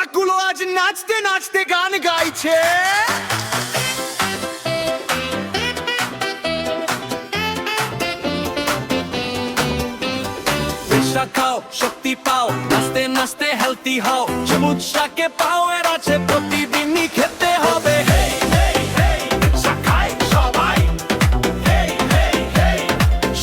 শাকগুলো আজ নাচতে নাচতে গান গাইছে। শাক খাও, শক্তি পাও, নাচতে নাচতে হেলদি হও। সবুজ শাকে পাওয়ার আছে, প্রতিদিনই খেতে হবে। হেই হেই হেই, শাক খাই সবাই। হেই হেই হেই,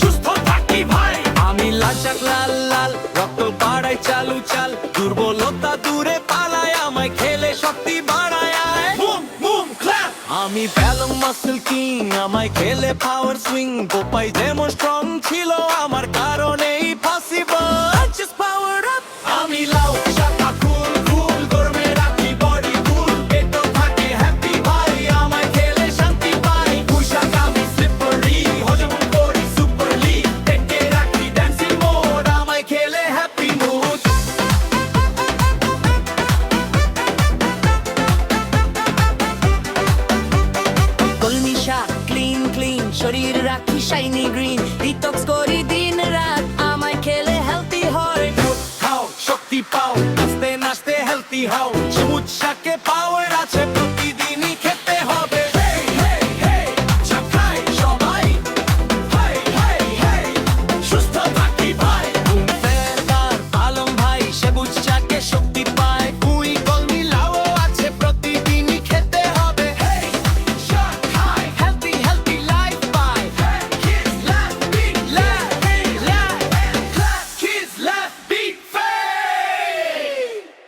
সুস্থ থাকি ভাই। আমি লাল শাক লাল লাল, রক্ত বাড়াই চালু চাল। দুর্বলতা দূরে পালায়, আমায় খেলে শক্তি বাড়ায়। বুম বুম ক্ল্যাপ, আমি ব্যালং মাসল কিং, আমায় খেলে পাওয়ার সুইং। পোপাই যেমন স্ট্রং ছিল, আমার কারণেই পসিবল। Just power up, আমি লাউ শাখা কুল কুল, গরমে রাখি বডি কুল। পেটও থাকে হ্যাপি ভাই, আমায় খেলে শান্তি পাই। পুষাক আমি স্লিপারি, হজম করি সুপারলি। পেটে রাখি ড্যান্সিং মোড, আমায় খেলে হ্যাপি মুড। কলমি শাক ক্লিন ক্লিন, শরীর রাখি শাইনি গ্রিন। ডিটক্স করি দিন রাত, আমায় খেলে হেলদি হয়। খাও, শক্তি পাও, নাচতে নাচতে হেলদি হও। সবুজ শাকে পাওয়ার